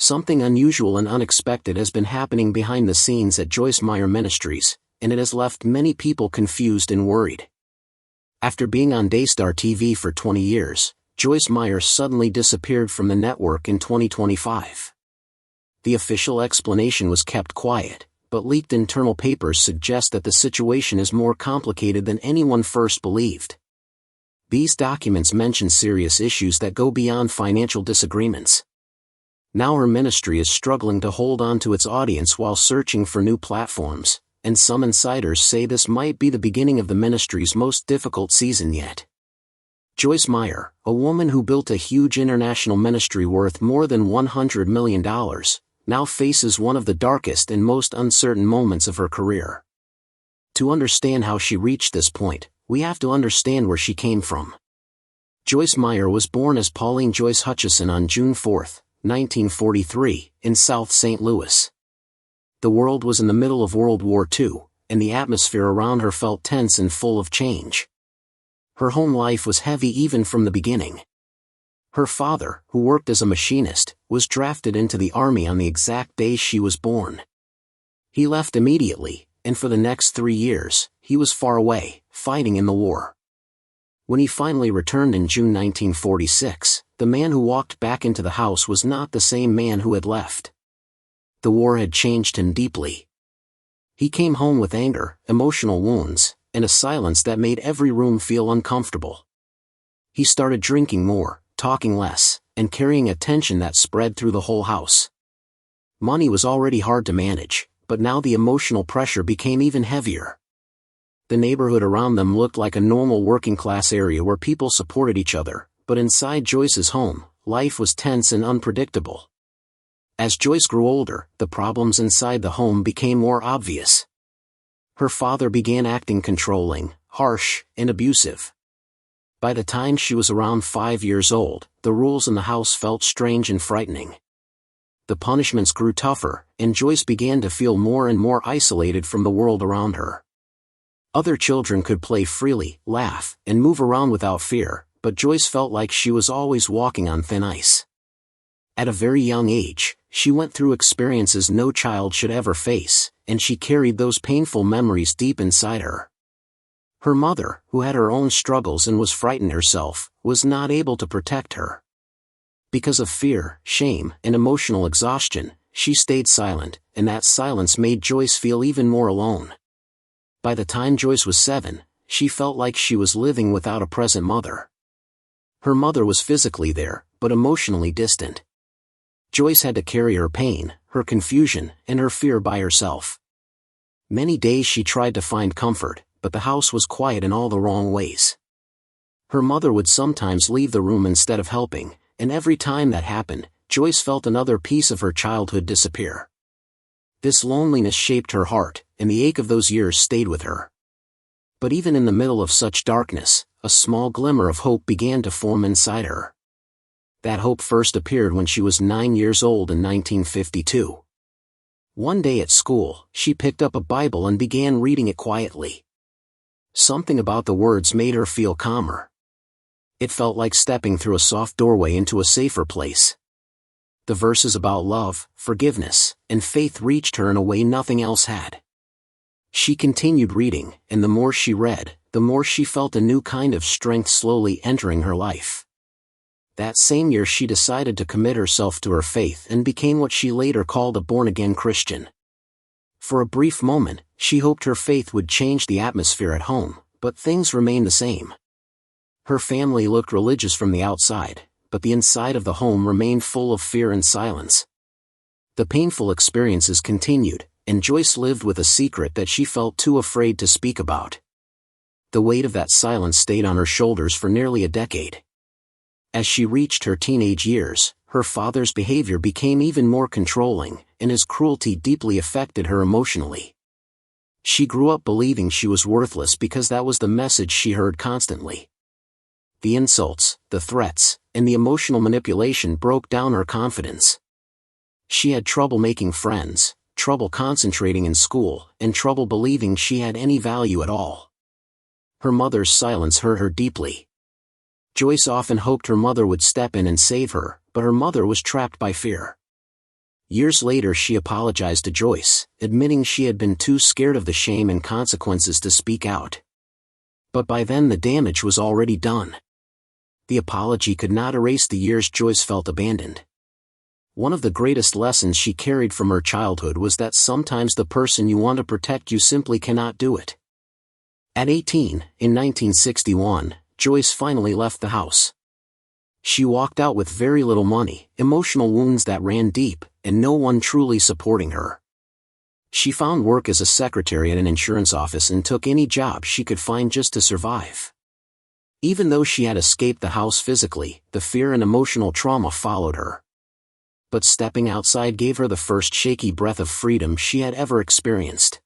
Something unusual and unexpected has been happening behind the scenes at Joyce Meyer Ministries, and it has left many people confused and worried. After being on Daystar TV for 20 years, Joyce Meyer suddenly disappeared from the network in 2025. The official explanation was kept quiet, but leaked internal papers suggest that the situation is more complicated than anyone first believed. These documents mention serious issues that go beyond financial disagreements. Now her ministry is struggling to hold on to its audience while searching for new platforms, and some insiders say this might be the beginning of the ministry's most difficult season yet. Joyce Meyer, a woman who built a huge international ministry worth more than $100 million, now faces one of the darkest and most uncertain moments of her career. To understand how she reached this point, we have to understand where she came from. Joyce Meyer was born as Pauline Joyce Hutchison on June 4, 1943, in South St. Louis. The world was in the middle of World War II, and the atmosphere around her felt tense and full of change. Her home life was heavy even from the beginning. Her father, who worked as a machinist, was drafted into the army on the exact day she was born. He left immediately, and for the next 3 years, he was far away, fighting in the war. When he finally returned in June 1946, the man who walked back into the house was not the same man who had left. The war had changed him deeply. He came home with anger, emotional wounds, and a silence that made every room feel uncomfortable. He started drinking more, talking less, and carrying a tension that spread through the whole house. Money was already hard to manage, but now the emotional pressure became even heavier. The neighborhood around them looked like a normal working-class area where people supported each other, but inside Joyce's home, life was tense and unpredictable. As Joyce grew older, the problems inside the home became more obvious. Her father began acting controlling, harsh, and abusive. By the time she was around 5 years old, the rules in the house felt strange and frightening. The punishments grew tougher, and Joyce began to feel more and more isolated from the world around her. Other children could play freely, laugh, and move around without fear, but Joyce felt like she was always walking on thin ice. At a very young age, she went through experiences no child should ever face, and she carried those painful memories deep inside her. Her mother, who had her own struggles and was frightened herself, was not able to protect her. Because of fear, shame, and emotional exhaustion, she stayed silent, and that silence made Joyce feel even more alone. By the time Joyce was 7, she felt like she was living without a present mother. Her mother was physically there, but emotionally distant. Joyce had to carry her pain, her confusion, and her fear by herself. Many days she tried to find comfort, but the house was quiet in all the wrong ways. Her mother would sometimes leave the room instead of helping, and every time that happened, Joyce felt another piece of her childhood disappear. This loneliness shaped her heart, and the ache of those years stayed with her. But even in the middle of such darkness, a small glimmer of hope began to form inside her. That hope first appeared when she was 9 years old in 1952. One day at school, she picked up a Bible and began reading it quietly. Something about the words made her feel calmer. It felt like stepping through a soft doorway into a safer place. The verses about love, forgiveness, and faith reached her in a way nothing else had. She continued reading, and the more she read, the more she felt a new kind of strength slowly entering her life. That same year she decided to commit herself to her faith and became what she later called a born-again Christian. For a brief moment, she hoped her faith would change the atmosphere at home, but things remained the same. Her family looked religious from the outside, but the inside of the home remained full of fear and silence. The painful experiences continued, and Joyce lived with a secret that she felt too afraid to speak about. The weight of that silence stayed on her shoulders for nearly a decade. As she reached her teenage years, her father's behavior became even more controlling, and his cruelty deeply affected her emotionally. She grew up believing she was worthless because that was the message she heard constantly. The insults, the threats, and the emotional manipulation broke down her confidence. She had trouble making friends, trouble concentrating in school, and trouble believing she had any value at all. Her mother's silence hurt her deeply. Joyce often hoped her mother would step in and save her, but her mother was trapped by fear. Years later she apologized to Joyce, admitting she had been too scared of the shame and consequences to speak out. But by then the damage was already done. The apology could not erase the years Joyce felt abandoned. One of the greatest lessons she carried from her childhood was that sometimes the person you want to protect you simply cannot do it. At 18, in 1961, Joyce finally left the house. She walked out with very little money, emotional wounds that ran deep, and no one truly supporting her. She found work as a secretary at an insurance office and took any job she could find just to survive. Even though she had escaped the house physically, the fear and emotional trauma followed her. But stepping outside gave her the first shaky breath of freedom she had ever experienced.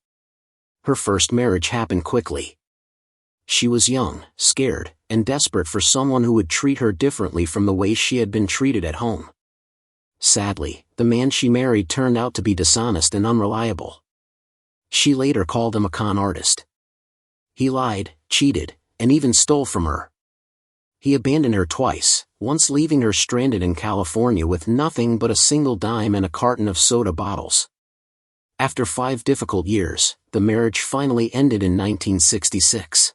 Her first marriage happened quickly. She was young, scared, and desperate for someone who would treat her differently from the way she had been treated at home. Sadly, the man she married turned out to be dishonest and unreliable. She later called him a con artist. He lied, cheated, and even stole from her. He abandoned her twice, once leaving her stranded in California with nothing but a single dime and a carton of soda bottles. After 5 difficult years, the marriage finally ended in 1966.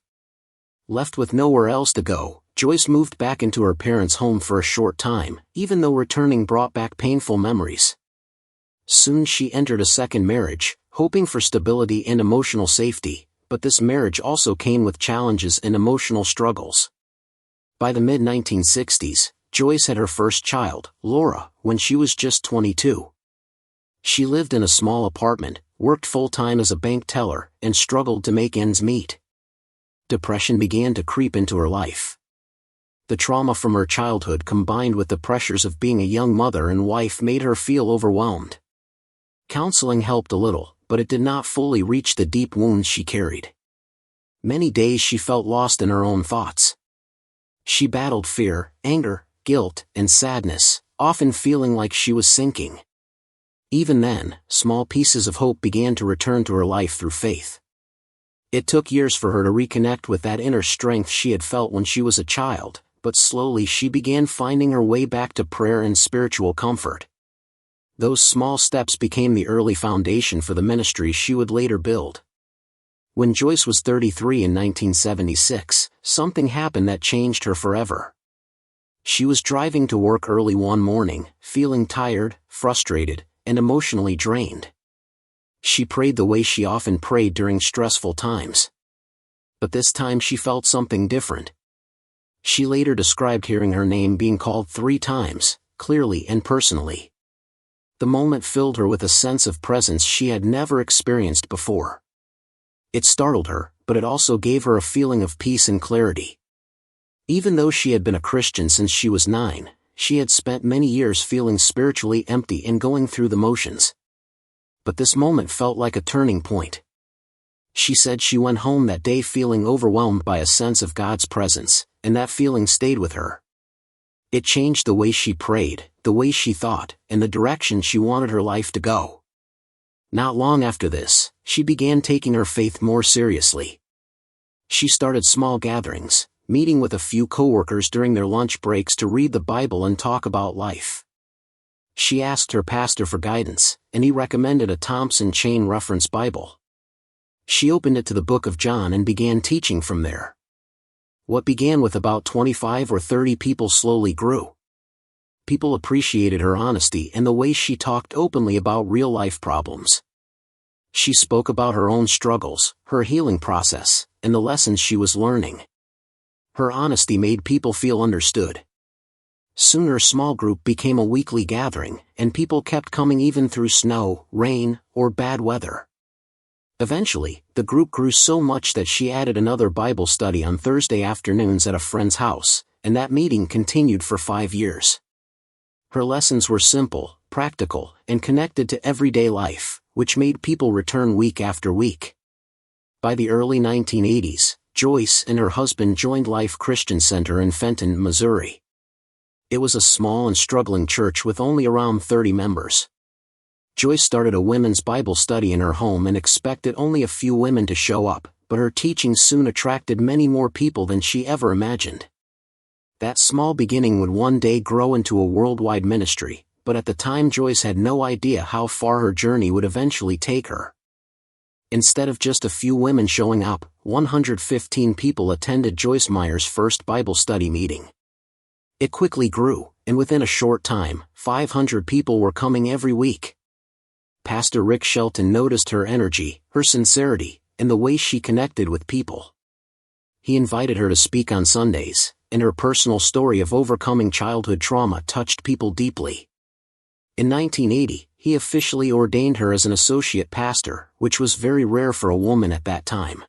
Left with nowhere else to go, Joyce moved back into her parents' home for a short time, even though returning brought back painful memories. Soon she entered a second marriage, hoping for stability and emotional safety, but this marriage also came with challenges and emotional struggles. By the mid-1960s, Joyce had her first child, Laura, when she was just 22. She lived in a small apartment, worked full-time as a bank teller, and struggled to make ends meet. Depression began to creep into her life. The trauma from her childhood combined with the pressures of being a young mother and wife made her feel overwhelmed. Counseling helped a little, but it did not fully reach the deep wounds she carried. Many days she felt lost in her own thoughts. She battled fear, anger, guilt, and sadness, often feeling like she was sinking. Even then, small pieces of hope began to return to her life through faith. It took years for her to reconnect with that inner strength she had felt when she was a child, but slowly she began finding her way back to prayer and spiritual comfort. Those small steps became the early foundation for the ministry she would later build. When Joyce was 33 in 1976, something happened that changed her forever. She was driving to work early one morning, feeling tired, frustrated, and emotionally drained. She prayed the way she often prayed during stressful times. But this time she felt something different. She later described hearing her name being called 3 times, clearly and personally. The moment filled her with a sense of presence she had never experienced before. It startled her, but it also gave her a feeling of peace and clarity. Even though she had been a Christian since she was 9, she had spent many years feeling spiritually empty and going through the motions. But this moment felt like a turning point. She said she went home that day feeling overwhelmed by a sense of God's presence, and that feeling stayed with her. It changed the way she prayed, the way she thought, and the direction she wanted her life to go. Not long after this, she began taking her faith more seriously. She started small gatherings, meeting with a few coworkers during their lunch breaks to read the Bible and talk about life. She asked her pastor for guidance, and he recommended a Thompson Chain Reference Bible. She opened it to the book of John and began teaching from there. What began with about 25 or 30 people slowly grew. People appreciated her honesty and the way she talked openly about real-life problems. She spoke about her own struggles, her healing process, and the lessons she was learning. Her honesty made people feel understood. Soon her small group became a weekly gathering, and people kept coming even through snow, rain, or bad weather. Eventually, the group grew so much that she added another Bible study on Thursday afternoons at a friend's house, and that meeting continued for 5 years. Her lessons were simple, practical, and connected to everyday life, which made people return week after week. By the early 1980s, Joyce and her husband joined Life Christian Center in Fenton, Missouri. It was a small and struggling church with only around 30 members. Joyce started a women's Bible study in her home and expected only a few women to show up, but her teaching soon attracted many more people than she ever imagined. That small beginning would one day grow into a worldwide ministry, but at the time Joyce had no idea how far her journey would eventually take her. Instead of just a few women showing up, 115 people attended Joyce Meyer's first Bible study meeting. It quickly grew, and within a short time, 500 people were coming every week. Pastor Rick Shelton noticed her energy, her sincerity, and the way she connected with people. He invited her to speak on Sundays, and her personal story of overcoming childhood trauma touched people deeply. In 1980, he officially ordained her as an associate pastor, which was very rare for a woman at that time.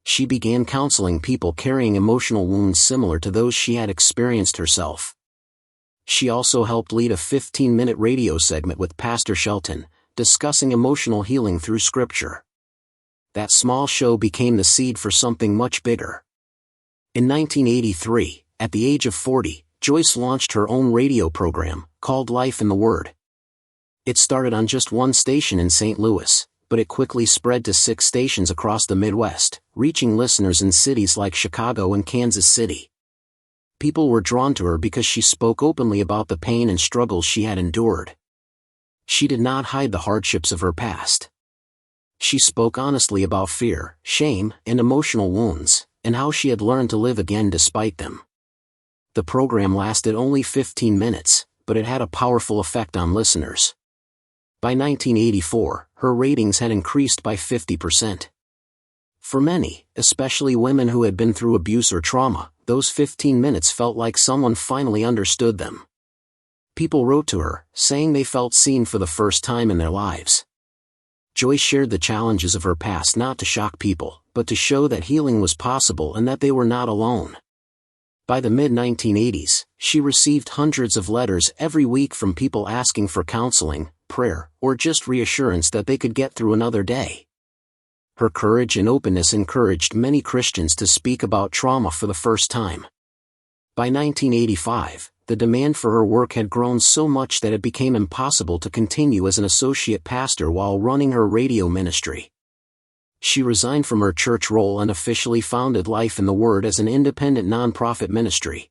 She began counseling people carrying emotional wounds similar to those she had experienced herself. She also helped lead a 15-minute radio segment with Pastor Shelton, discussing emotional healing through Scripture. That small show became the seed for something much bigger. In 1983, at the age of 40, Joyce launched her own radio program, called Life in the Word. It started on just one station in St. Louis, but it quickly spread to 6 stations across the Midwest, reaching listeners in cities like Chicago and Kansas City. People were drawn to her because she spoke openly about the pain and struggles she had endured. She did not hide the hardships of her past. She spoke honestly about fear, shame, and emotional wounds, and how she had learned to live again despite them. The program lasted only 15 minutes, but it had a powerful effect on listeners. By 1984, her ratings had increased by 50%. For many, especially women who had been through abuse or trauma, those 15 minutes felt like someone finally understood them. People wrote to her, saying they felt seen for the first time in their lives. Joyce shared the challenges of her past not to shock people, but to show that healing was possible and that they were not alone. By the mid-1980s, she received hundreds of letters every week from people asking for counseling, prayer, or just reassurance that they could get through another day. Her courage and openness encouraged many Christians to speak about trauma for the first time. By 1985, the demand for her work had grown so much that it became impossible to continue as an associate pastor while running her radio ministry. She resigned from her church role and officially founded Life in the Word as an independent nonprofit ministry.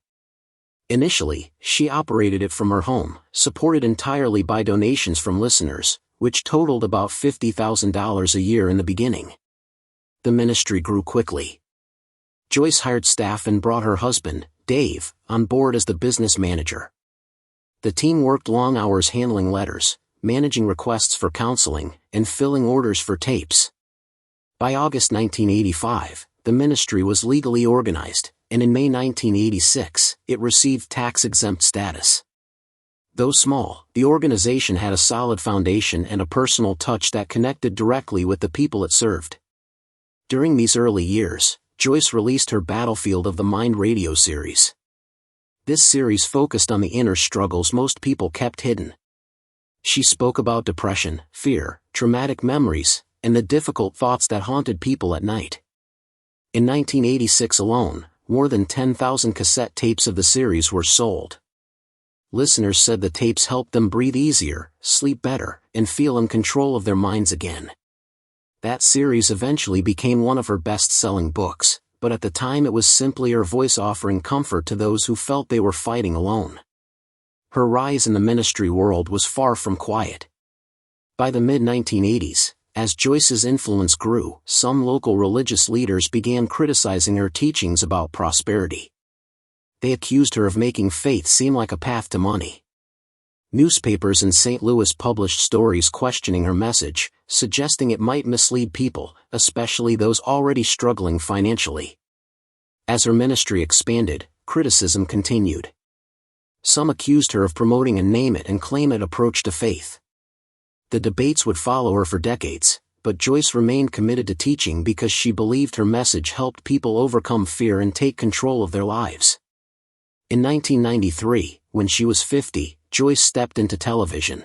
Initially, she operated it from her home, supported entirely by donations from listeners, which totaled about $50,000 a year in the beginning. The ministry grew quickly. Joyce hired staff and brought her husband, Dave, on board as the business manager. The team worked long hours handling letters, managing requests for counseling, and filling orders for tapes. By August 1985, the ministry was legally organized, and in May 1986, it received tax-exempt status. Though small, the organization had a solid foundation and a personal touch that connected directly with the people it served. During these early years, Joyce released her Battlefield of the Mind radio series. This series focused on the inner struggles most people kept hidden. She spoke about depression, fear, traumatic memories, and the difficult thoughts that haunted people at night. In 1986 alone, more than 10,000 cassette tapes of the series were sold. Listeners said the tapes helped them breathe easier, sleep better, and feel in control of their minds again. That series eventually became one of her best-selling books, but at the time it was simply her voice offering comfort to those who felt they were fighting alone. Her rise in the ministry world was far from quiet. By the mid-1980s, as Joyce's influence grew, some local religious leaders began criticizing her teachings about prosperity. They accused her of making faith seem like a path to money. Newspapers in St. Louis published stories questioning her message, suggesting it might mislead people, especially those already struggling financially. As her ministry expanded, criticism continued. Some accused her of promoting a name-it-and-claim-it approach to faith. The debates would follow her for decades, but Joyce remained committed to teaching because she believed her message helped people overcome fear and take control of their lives. In 1993, when she was 50, Joyce stepped into television.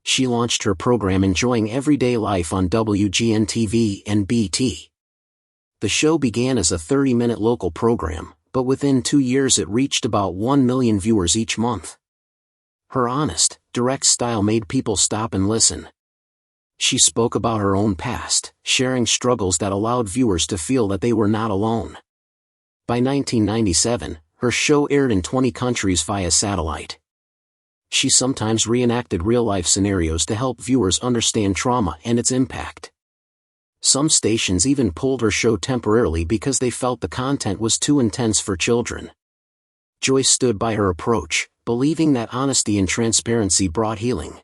She launched her program Enjoying Everyday Life on WGN-TV and BT. The show began as a 30-minute local program, but within 2 years it reached about 1 million viewers each month. Her honest, direct style made people stop and listen. She spoke about her own past, sharing struggles that allowed viewers to feel that they were not alone. By 1997, her show aired in 20 countries via satellite. She sometimes reenacted real-life scenarios to help viewers understand trauma and its impact. Some stations even pulled her show temporarily because they felt the content was too intense for children. Joyce stood by her approach, believing that honesty and transparency brought healing.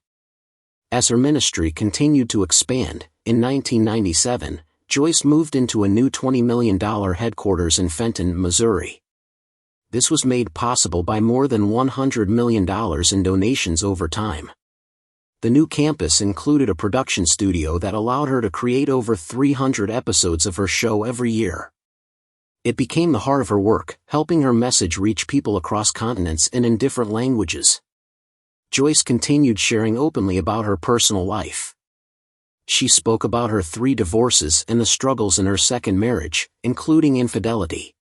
As her ministry continued to expand, in 1997, Joyce moved into a new $20 million headquarters in Fenton, Missouri. This was made possible by more than $100 million in donations over time. The new campus included a production studio that allowed her to create over 300 episodes of her show every year. It became the heart of her work, helping her message reach people across continents and in different languages. Joyce continued sharing openly about her personal life. She spoke about her 3 divorces and the struggles in her second marriage, including infidelity.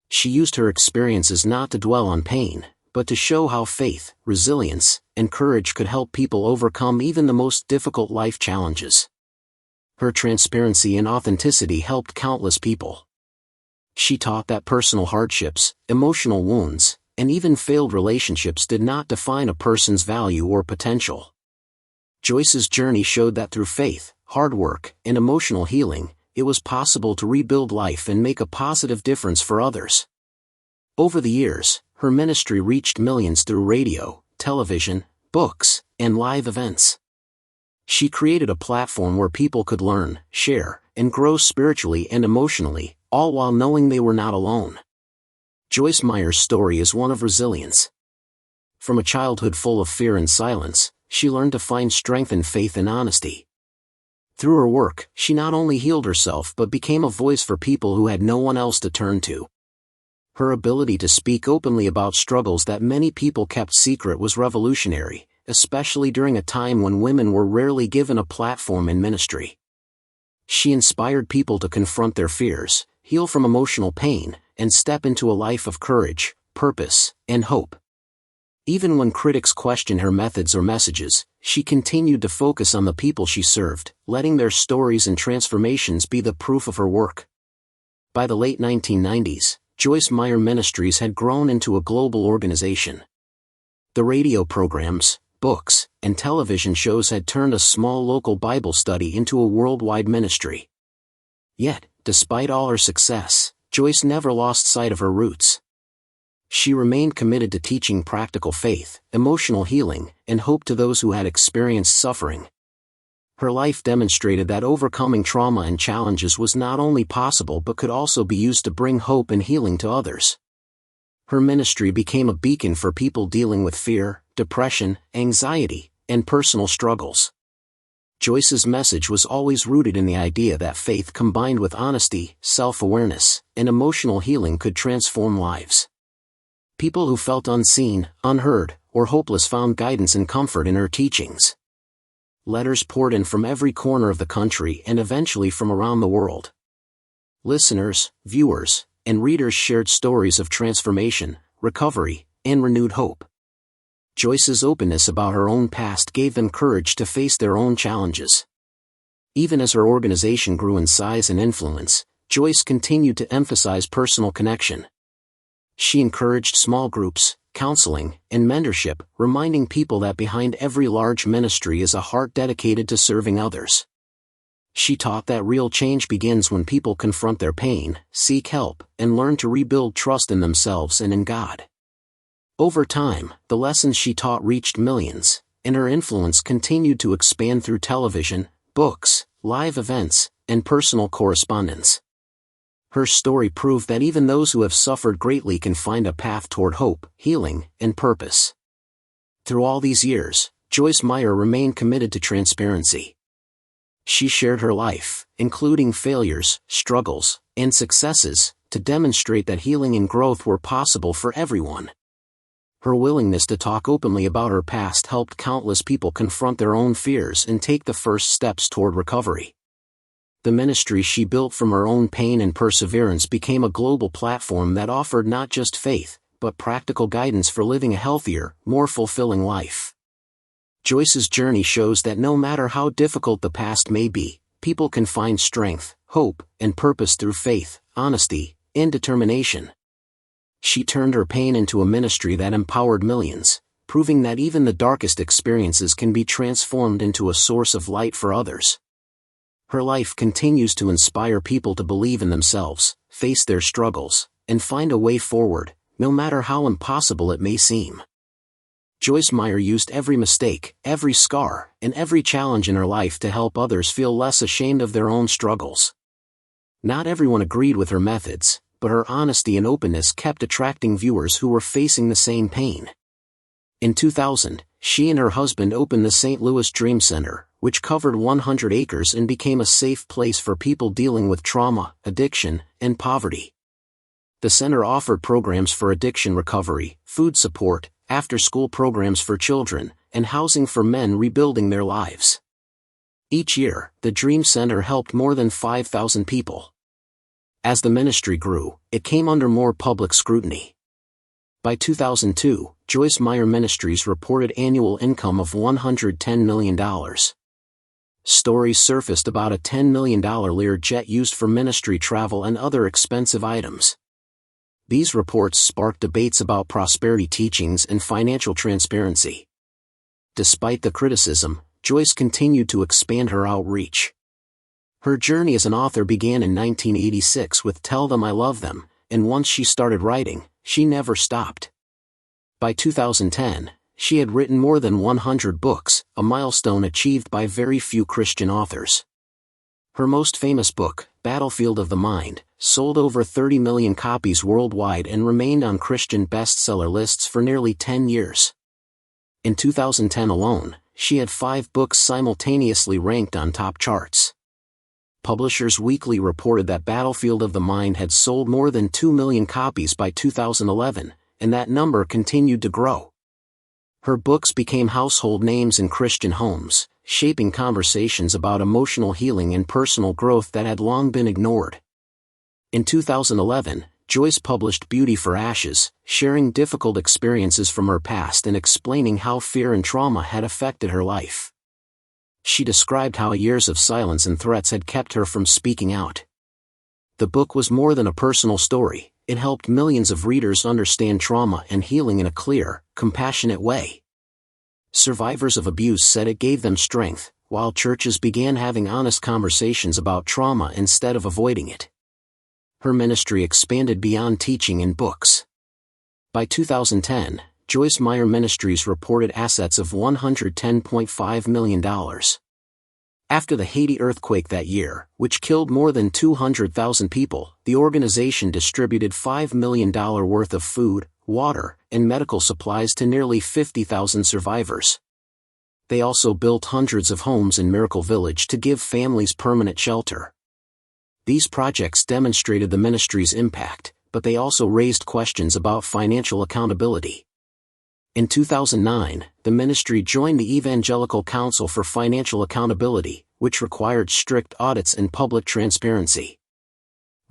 She used her experiences not to dwell on pain, but to show how faith, resilience, and courage could help people overcome even the most difficult life challenges. Her transparency and authenticity helped countless people. She taught that personal hardships, emotional wounds, and even failed relationships did not define a person's value or potential. Joyce's journey showed that through faith, hard work, and emotional healing, it was possible to rebuild life and make a positive difference for others. Over the years, her ministry reached millions through radio, television, books, and live events. She created a platform where people could learn, share, and grow spiritually and emotionally, all while knowing they were not alone. Joyce Meyer's story is one of resilience. From a childhood full of fear and silence, she learned to find strength in faith and honesty. Through her work, she not only healed herself but became a voice for people who had no one else to turn to. Her ability to speak openly about struggles that many people kept secret was revolutionary, especially during a time when women were rarely given a platform in ministry. She inspired people to confront their fears, heal from emotional pain, and step into a life of courage, purpose, and hope. Even when critics questioned her methods or messages, she continued to focus on the people she served, letting their stories and transformations be the proof of her work. By the late 1990s, Joyce Meyer Ministries had grown into a global organization. The radio programs, books, and television shows had turned a small local Bible study into a worldwide ministry. Yet, despite all her success, Joyce never lost sight of her roots. She remained committed to teaching practical faith, emotional healing, and hope to those who had experienced suffering. Her life demonstrated that overcoming trauma and challenges was not only possible but could also be used to bring hope and healing to others. Her ministry became a beacon for people dealing with fear, depression, anxiety, and personal struggles. Joyce's message was always rooted in the idea that faith combined with honesty, self-awareness, and emotional healing could transform lives. People who felt unseen, unheard, or hopeless found guidance and comfort in her teachings. Letters poured in from every corner of the country and eventually from around the world. Listeners, viewers, and readers shared stories of transformation, recovery, and renewed hope. Joyce's openness about her own past gave them courage to face their own challenges. Even as her organization grew in size and influence, Joyce continued to emphasize personal connection. She encouraged small groups, counseling, and mentorship, reminding people that behind every large ministry is a heart dedicated to serving others. She taught that real change begins when people confront their pain, seek help, and learn to rebuild trust in themselves and in God. Over time, the lessons she taught reached millions, and her influence continued to expand through television, books, live events, and personal correspondence. Her story proved that even those who have suffered greatly can find a path toward hope, healing, and purpose. Through all these years, Joyce Meyer remained committed to transparency. She shared her life, including failures, struggles, and successes, to demonstrate that healing and growth were possible for everyone. Her willingness to talk openly about her past helped countless people confront their own fears and take the first steps toward recovery. The ministry she built from her own pain and perseverance became a global platform that offered not just faith, but practical guidance for living a healthier, more fulfilling life. Joyce's journey shows that no matter how difficult the past may be, people can find strength, hope, and purpose through faith, honesty, and determination. She turned her pain into a ministry that empowered millions, proving that even the darkest experiences can be transformed into a source of light for others. Her life continues to inspire people to believe in themselves, face their struggles, and find a way forward, no matter how impossible it may seem. Joyce Meyer used every mistake, every scar, and every challenge in her life to help others feel less ashamed of their own struggles. Not everyone agreed with her methods, but her honesty and openness kept attracting viewers who were facing the same pain. In 2000, she and her husband opened the St. Louis Dream Center, which covered 100 acres and became a safe place for people dealing with trauma, addiction, and poverty. The center offered programs for addiction recovery, food support, after-school programs for children, and housing for men rebuilding their lives. Each year, the Dream Center helped more than 5,000 people. As the ministry grew, it came under more public scrutiny. By 2002, Joyce Meyer Ministries reported annual income of $110 million. Stories surfaced about a $10 million Learjet used for ministry travel and other expensive items. These reports sparked debates about prosperity teachings and financial transparency. Despite the criticism, Joyce continued to expand her outreach. Her journey as an author began in 1986 with Tell Them I Love Them, and once she started writing, she never stopped. By 2010, she had written more than 100 books, a milestone achieved by very few Christian authors. Her most famous book, Battlefield of the Mind, sold over 30 million copies worldwide and remained on Christian bestseller lists for nearly 10 years. In 2010 alone, she had 5 books simultaneously ranked on top charts. Publishers Weekly reported that Battlefield of the Mind had sold more than 2 million copies by 2011, and that number continued to grow. Her books became household names in Christian homes, shaping conversations about emotional healing and personal growth that had long been ignored. In 2011, Joyce published Beauty for Ashes, sharing difficult experiences from her past and explaining how fear and trauma had affected her life. She described how years of silence and threats had kept her from speaking out. The book was more than a personal story, it helped millions of readers understand trauma and healing in a clear, compassionate way. Survivors of abuse said it gave them strength, while churches began having honest conversations about trauma instead of avoiding it. Her ministry expanded beyond teaching and books. By 2010, Joyce Meyer Ministries reported assets of $110.5 million. After the Haiti earthquake that year, which killed more than 200,000 people, the organization distributed $5 million worth of food, water, and medical supplies to nearly 50,000 survivors. They also built hundreds of homes in Miracle Village to give families permanent shelter. These projects demonstrated the ministry's impact, but they also raised questions about financial accountability. In 2009, the ministry joined the Evangelical Council for Financial Accountability, which required strict audits and public transparency.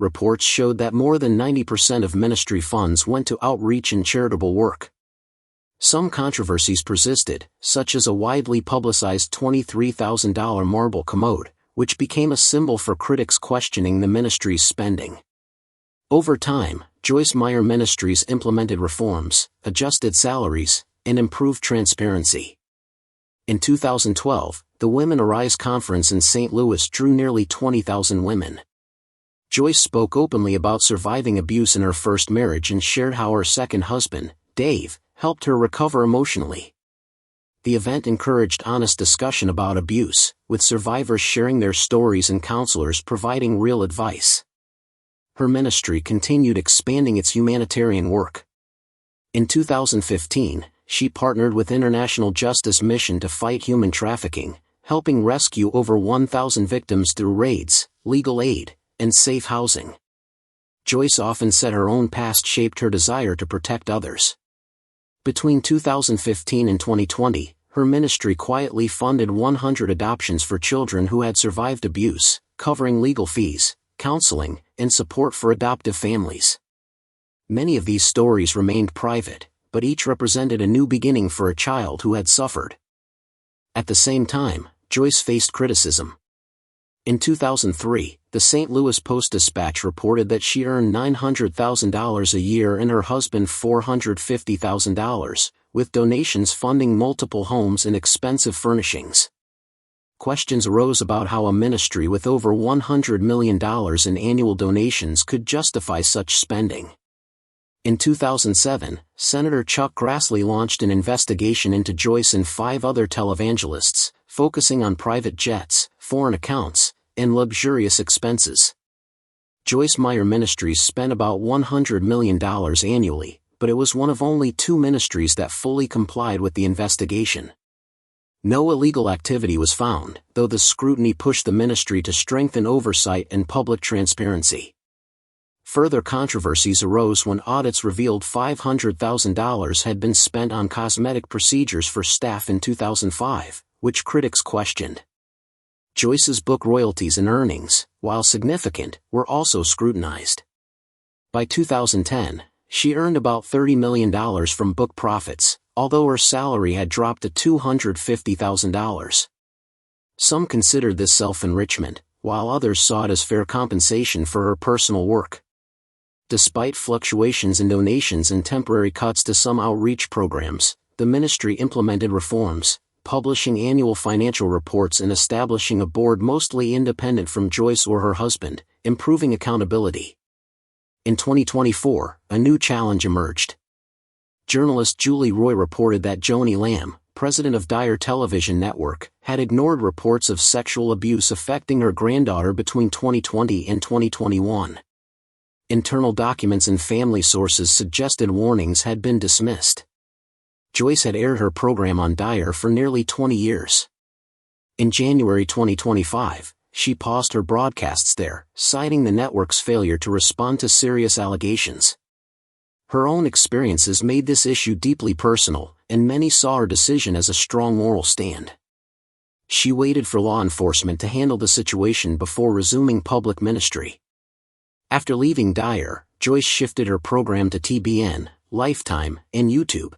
Reports showed that more than 90% of ministry funds went to outreach and charitable work. Some controversies persisted, such as a widely publicized $23,000 marble commode, which became a symbol for critics questioning the ministry's spending. Over time, Joyce Meyer Ministries implemented reforms, adjusted salaries, and improved transparency. In 2012, the Women Arise Conference in St. Louis drew nearly 20,000 women. Joyce spoke openly about surviving abuse in her first marriage and shared how her second husband, Dave, helped her recover emotionally. The event encouraged honest discussion about abuse, with survivors sharing their stories and counselors providing real advice. Her ministry continued expanding its humanitarian work. In 2015, she partnered with International Justice Mission to fight human trafficking, helping rescue over 1,000 victims through raids, legal aid, and safe housing. Joyce often said her own past shaped her desire to protect others. Between 2015 and 2020, her ministry quietly funded 100 adoptions for children who had survived abuse, covering legal fees, counseling, and support for adoptive families. Many of these stories remained private, but each represented a new beginning for a child who had suffered. At the same time, Joyce faced criticism. In 2003, the St. Louis Post-Dispatch reported that she earned $900,000 a year and her husband $450,000, with donations funding multiple homes and expensive furnishings. Questions arose about how a ministry with over $100 million in annual donations could justify such spending. In 2007, Senator Chuck Grassley launched an investigation into Joyce and 5 other televangelists, focusing on private jets, foreign accounts, and luxurious expenses. Joyce Meyer Ministries spent about $100 million annually, but it was one of only 2 ministries that fully complied with the investigation. No illegal activity was found, though the scrutiny pushed the ministry to strengthen oversight and public transparency. Further controversies arose when audits revealed $500,000 had been spent on cosmetic procedures for staff in 2005, which critics questioned. Joyce's book royalties and earnings, while significant, were also scrutinized. By 2010, she earned about $30 million from book profits, although her salary had dropped to $250,000. Some considered this self-enrichment, while others saw it as fair compensation for her personal work. Despite fluctuations in donations and temporary cuts to some outreach programs, the ministry implemented reforms, publishing annual financial reports and establishing a board mostly independent from Joyce or her husband, improving accountability. In 2024, a new challenge emerged. Journalist Julie Roy reported that Joni Lamb, president of Dyer Television Network, had ignored reports of sexual abuse affecting her granddaughter between 2020 and 2021. Internal documents and family sources suggested warnings had been dismissed. Joyce had aired her program on Dyer for nearly 20 years. In January 2025, she paused her broadcasts there, citing the network's failure to respond to serious allegations. Her own experiences made this issue deeply personal, and many saw her decision as a strong moral stand. She waited for law enforcement to handle the situation before resuming public ministry. After leaving Dyer, Joyce shifted her program to TBN, Lifetime, and YouTube.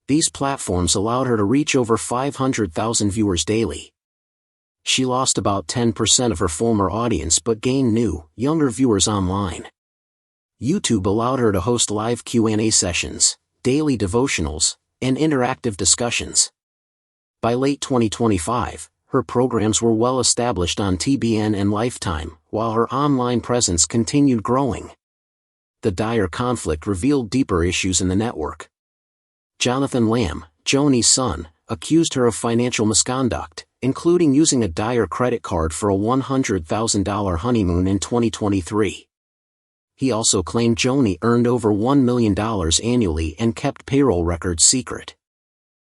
These platforms allowed her to reach over 500,000 viewers daily. She lost about 10% of her former audience but gained new, younger viewers online. YouTube allowed her to host live Q&A sessions, daily devotionals, and interactive discussions. By late 2025, her programs were well established on TBN and Lifetime, while her online presence continued growing. The Dyer conflict revealed deeper issues in the network. Jonathan Lamb, Joni's son, accused her of financial misconduct, including using a Dyer credit card for a $100,000 honeymoon in 2023. He also claimed Joni earned over $1 million annually and kept payroll records secret.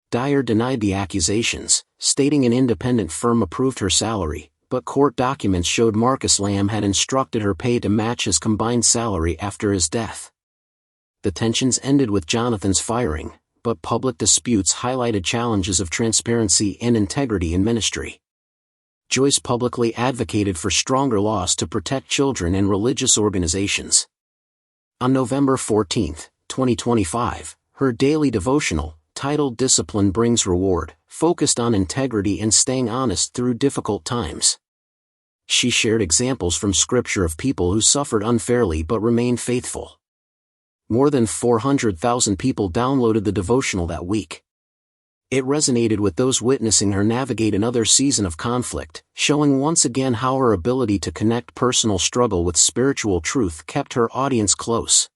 Dyer denied the accusations, stating an independent firm approved her salary, but court documents showed Marcus Lamb had instructed her pay to match his combined salary after his death. The tensions ended with Jonathan's firing, but public disputes highlighted challenges of transparency and integrity in ministry. Joyce publicly advocated for stronger laws to protect children and religious organizations. On November 14, 2025, her daily devotional, titled Discipline Brings Reward, focused on integrity and staying honest through difficult times. She shared examples from Scripture of people who suffered unfairly but remained faithful. More than 400,000 people downloaded the devotional that week. It resonated with those witnessing her navigate another season of conflict, showing once again how her ability to connect personal struggle with spiritual truth kept her audience close.